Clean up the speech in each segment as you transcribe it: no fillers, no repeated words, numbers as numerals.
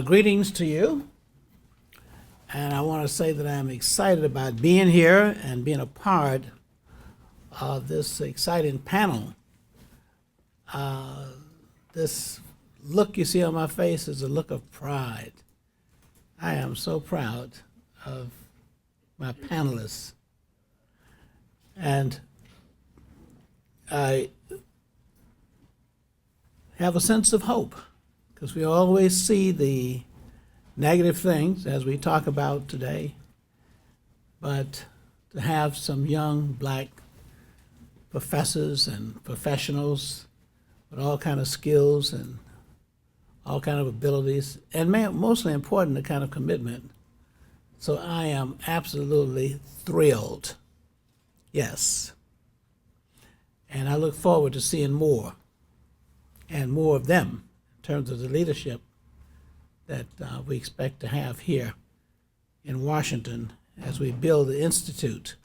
Greetings to you, and I want to say that I'm excited about being here and being a part of this exciting panel. This look you see on my face is a look of pride. I am so proud of my panelists, and I have a sense of hope, because we always see the negative things as we talk about today, but to have some young black professors and professionals with all kind of skills and all kind of abilities, and mostly important, the kind of commitment. So I am absolutely thrilled, yes. And I look forward to seeing more and more of them in terms of the leadership that we expect to have here in Washington as we build the Institute.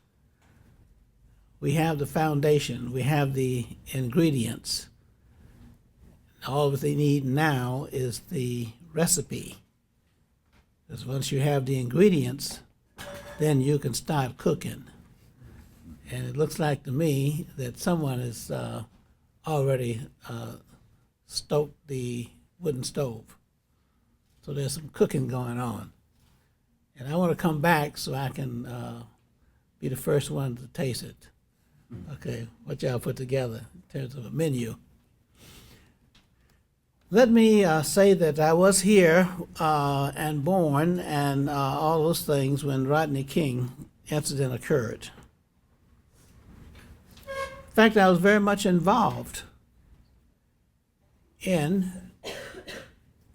We have the foundation, we have the ingredients. All that they need now is the recipe. Because once you have the ingredients, then you can start cooking. And it looks like to me that someone has already stoked the wooden stove. So there's some cooking going on. And I want to come back so I can be the first one to taste it. Okay, what y'all put together in terms of a menu. Let me say that I was here and born and all those things when Rodney King incident occurred. In fact, I was very much involved in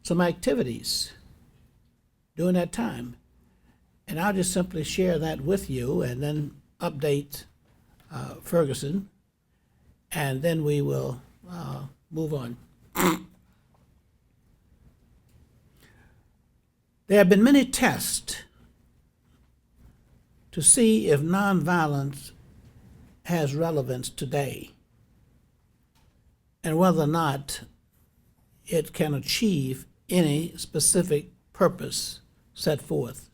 some activities during that time. And I'll just simply share that with you and then update Ferguson, and then we will move on. There have been many tests to see if nonviolence has relevance today and whether or not it can achieve any specific purpose set forth.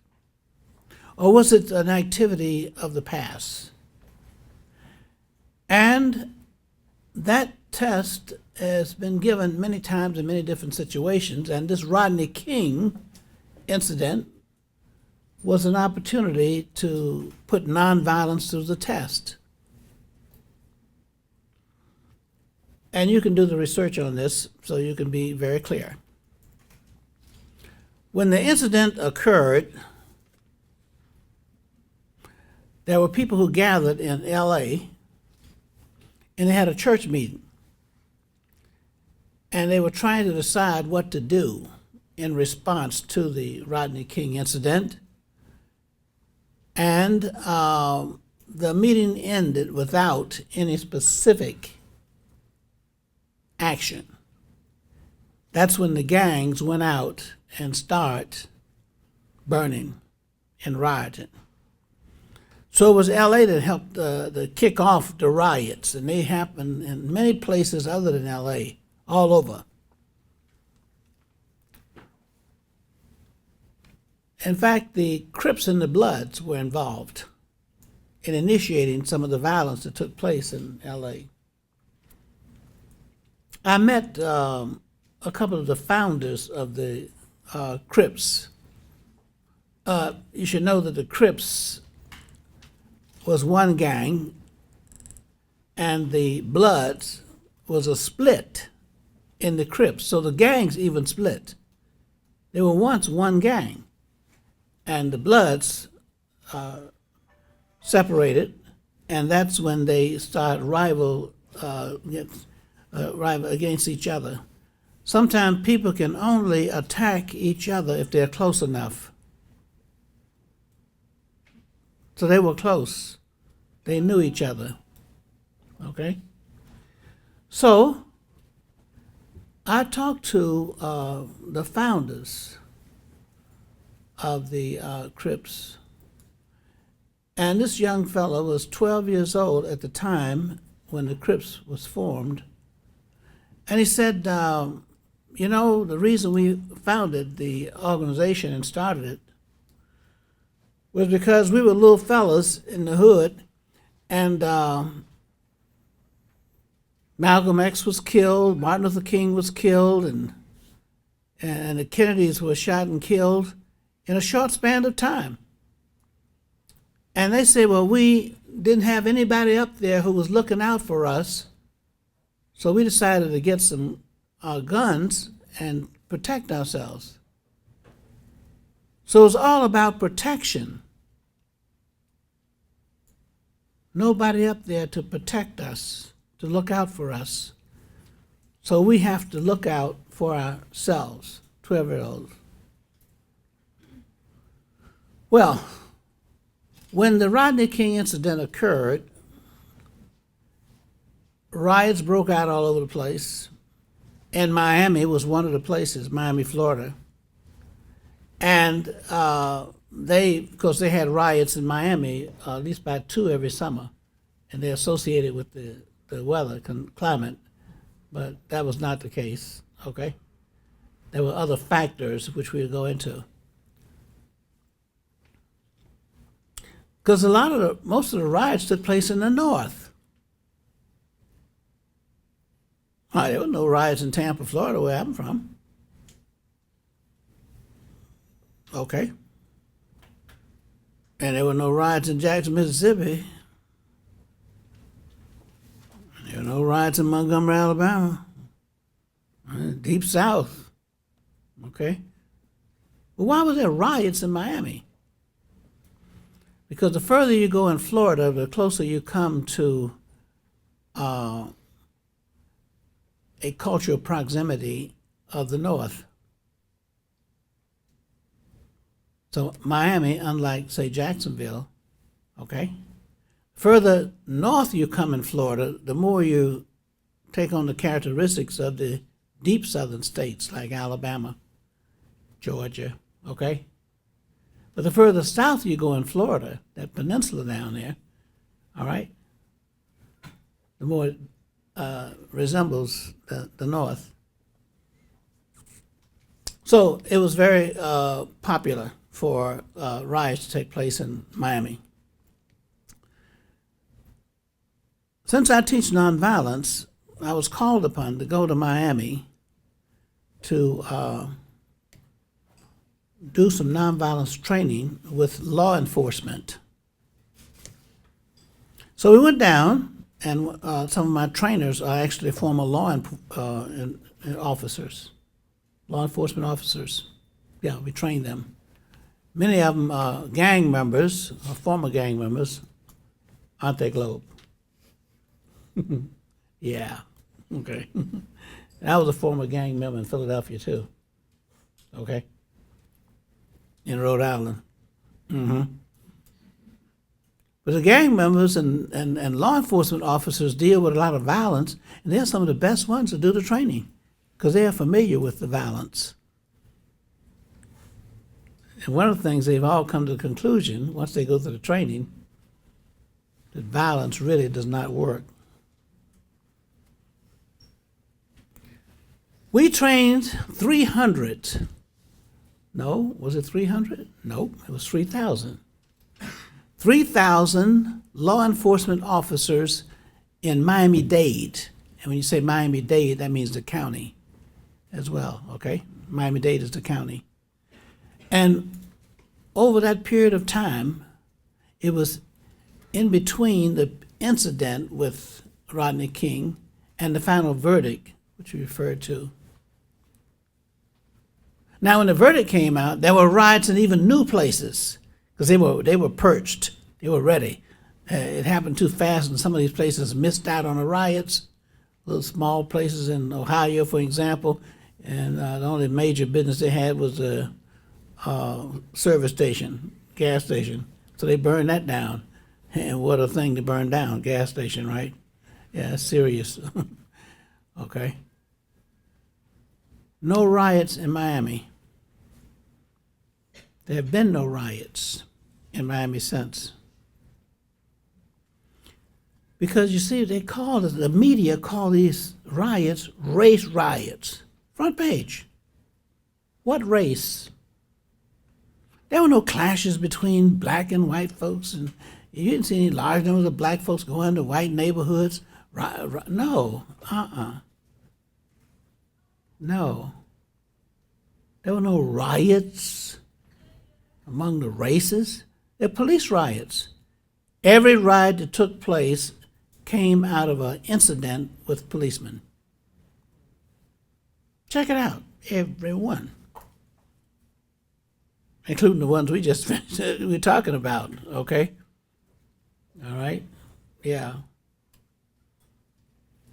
Or was it an activity of the past? And that test has been given many times in many different situations, and this Rodney King incident was an opportunity to put nonviolence to the test. And you can do the research on this so you can be very clear. When the incident occurred, there were people who gathered in LA, and they had a church meeting. And they were trying to decide what to do in response to the Rodney King incident. And the meeting ended without any specific action. That's when the gangs went out and started burning and rioting. So it was LA that helped to kick off the riots, and they happened in many places other than LA, all over. In fact, the Crips and the Bloods were involved in initiating some of the violence that took place in LA. I met a couple of the founders of the Crips. You should know that the Crips was one gang, and the Bloods was a split in the Crips. So the gangs even split. They were once one gang, and the Bloods separated, and that's when they started rival against each other. Sometimes people can only attack each other if they're close enough. So they were close. They knew each other. Okay? So I talked to the founders of the Crips. And this young fellow was 12 years old at the time when the Crips was formed. And he said, You know, the reason we founded the organization and started it was because we were little fellas in the hood, and Malcolm X was killed, Martin Luther King was killed, and the Kennedys were shot and killed in a short span of time. And they said, well, we didn't have anybody up there who was looking out for us, so we decided to get some guns and protect ourselves. So it's all about protection. Nobody up there to protect us, to look out for us. So we have to look out for ourselves, 12-year-olds. Well, when the Rodney King incident occurred, riots broke out all over the place. And Miami was one of the places, Miami, Florida. And because they had riots in Miami, at least by 2 every summer, and they're associated with the weather, climate, but that was not the case, okay? There were other factors which we'll go into. Because most of the riots took place in the north. There were no riots in Tampa, Florida, where I'm from. Okay. And there were no riots in Jackson, Mississippi. There were no riots in Montgomery, Alabama. Deep South. Okay. Well, why was there riots in Miami? Because the further you go in Florida, the closer you come to a cultural proximity of the North. So Miami, unlike, say, Jacksonville, okay? Further north you come in Florida, the more you take on the characteristics of the deep southern states like Alabama, Georgia, okay? But the further south you go in Florida, that peninsula down there, all right, the more it resembles the North. So it was very popular for riots to take place in Miami. Since I teach nonviolence, I was called upon to go to Miami to do some nonviolence training with law enforcement. So we went down, and some of my trainers are actually former law officers, law enforcement officers. Yeah, we trained them. Many of them are gang members, or former gang members, aren't they, Globe? Yeah, okay. I was a former gang member in Philadelphia, too, okay, in Rhode Island. Mm-hmm. But the gang members and law enforcement officers deal with a lot of violence, and they're some of the best ones to do the training because they are familiar with the violence. And one of the things they've all come to the conclusion, once they go through the training, that violence really does not work. We trained 300. No, was it 300? Nope, it was 3,000. 3,000 law enforcement officers in Miami-Dade. And when you say Miami-Dade, that means the county as well, okay? Miami-Dade is the county. And over that period of time, it was in between the incident with Rodney King and the final verdict, which you referred to. Now, when the verdict came out, there were riots in even new places because they were perched, they were ready. It happened too fast, and some of these places missed out on the riots. Little small places in Ohio, for example, and the only major business they had was a service station, gas station. So they burned that down. And what a thing to burn down, gas station, right? Yeah, it's serious. Okay. No riots in Miami. There have been no riots in Miami since. Because you see, the media call these riots race riots. Front page. What race? There were no clashes between black and white folks, and you didn't see any large numbers of black folks going to white neighborhoods. No, no. There were no riots among the races. There were police riots. Every riot that took place came out of an incident with policemen. Check it out, every one. Including the ones we just finished, we're talking about, okay? All right? Yeah.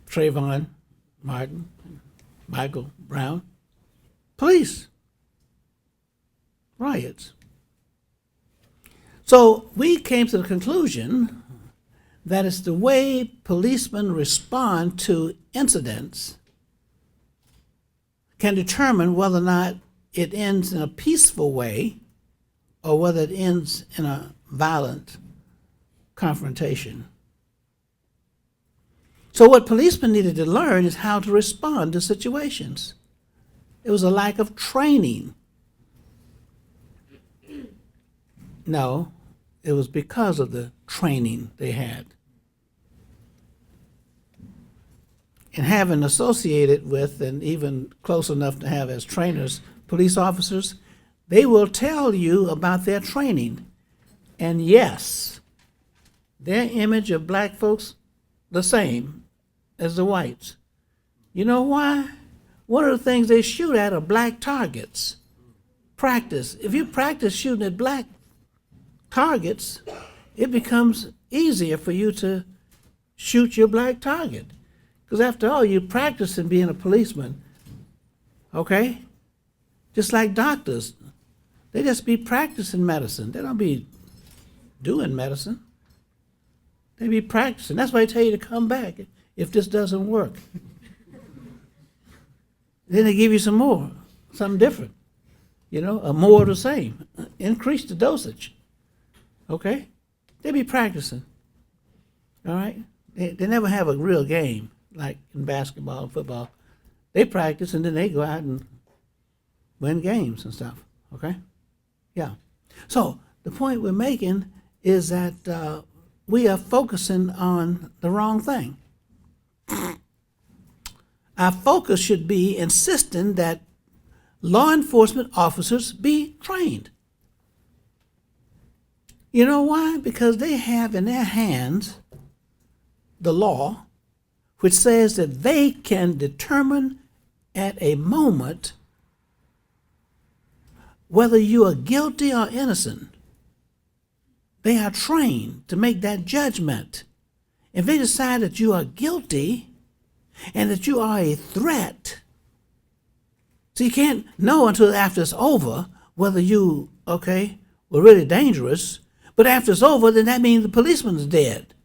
Trayvon Martin, Michael Brown. Police. Riots. So we came to the conclusion that it's the way policemen respond to incidents can determine whether or not it ends in a peaceful way or whether it ends in a violent confrontation. So what policemen needed to learn is how to respond to situations. It was a lack of training. No, it was because of the training they had. And having associated with, and even close enough to have as trainers, police officers, they will tell you about their training. And yes, their image of black folks, the same as the whites. You know why? One of the things they shoot at are black targets. Practice. If you practice shooting at black targets, it becomes easier for you to shoot your black target. Because after all, you're practicing being a policeman, okay? Just like doctors. They just be practicing medicine. They don't be doing medicine. They be practicing. That's why they tell you to come back if this doesn't work. Then they give you some more, something different, or more of the same. Increase the dosage, okay? They be practicing, all right? They never have a real game like in basketball and football. They practice and then they go out and win games and stuff, okay? Yeah. So the point we're making is that we are focusing on the wrong thing. Our focus should be insisting that law enforcement officers be trained. You know why? Because they have in their hands the law, which says that they can determine at a moment whether you are guilty or innocent. They are trained to make that judgment. If they decide that you are guilty and that you are a threat, so you can't know until after it's over whether you, were really dangerous, but after it's over, then that means the policeman's dead,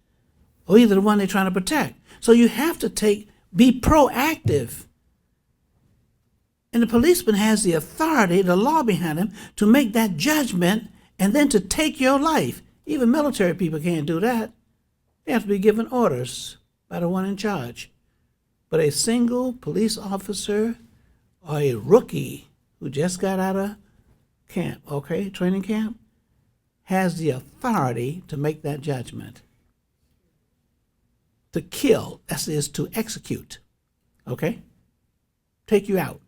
or either the one they're trying to protect. So you have to be proactive. And the policeman has the authority, the law behind him, to make that judgment and then to take your life. Even military people can't do that. They have to be given orders by the one in charge. But a single police officer or a rookie who just got out of camp, training camp, has the authority to make that judgment. To kill, that is to execute, take you out.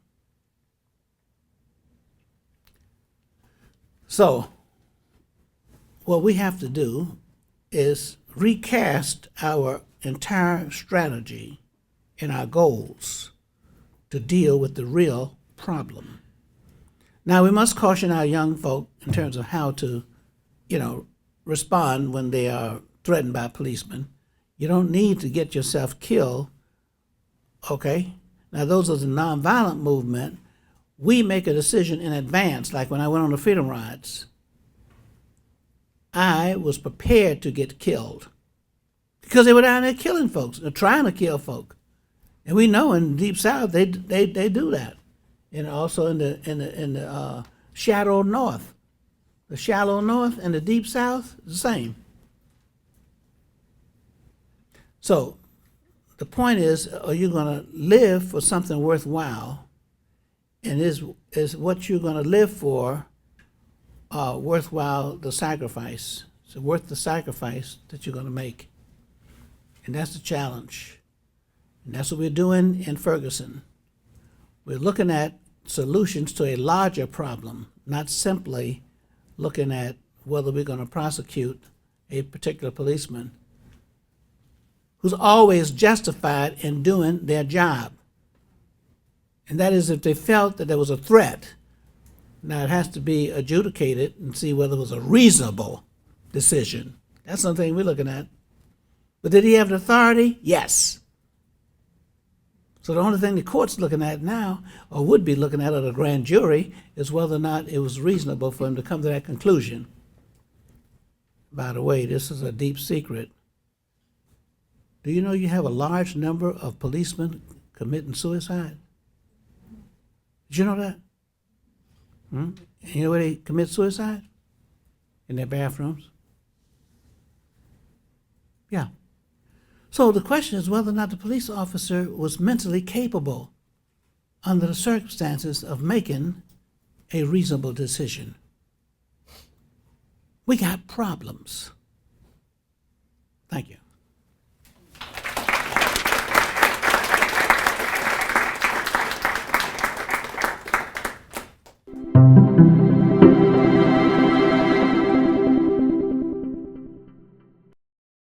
So, what we have to do is recast our entire strategy and our goals to deal with the real problem. Now, we must caution our young folk in terms of how to, respond when they are threatened by policemen. You don't need to get yourself killed, Now, those are the nonviolent movement. We make a decision in advance, like when I went on the Freedom Rides. I was prepared to get killed because they were down there killing folks, or trying to kill folk. And we know in the Deep South they do that, and also in the shallow North, the shallow North and the Deep South, the same. So the point is, are you going to live for something worthwhile And is what you're going to live for worthwhile the sacrifice? Is it worth the sacrifice that you're going to make? And that's the challenge. And that's what we're doing in Ferguson. We're looking at solutions to a larger problem, not simply looking at whether we're going to prosecute a particular policeman who's always justified in doing their job. And that is if they felt that there was a threat. Now it has to be adjudicated and see whether it was a reasonable decision. That's something we're looking at. But did he have the authority? Yes. So the only thing the court's looking at now, or would be looking at, or the grand jury, is whether or not it was reasonable for him to come to that conclusion. By the way, this is a deep secret. Do you know you have a large number of policemen committing suicide? Did you know that? And you know where they commit suicide? In their bathrooms. Yeah. So the question is whether or not the police officer was mentally capable under the circumstances of making a reasonable decision. We got problems. Thank you.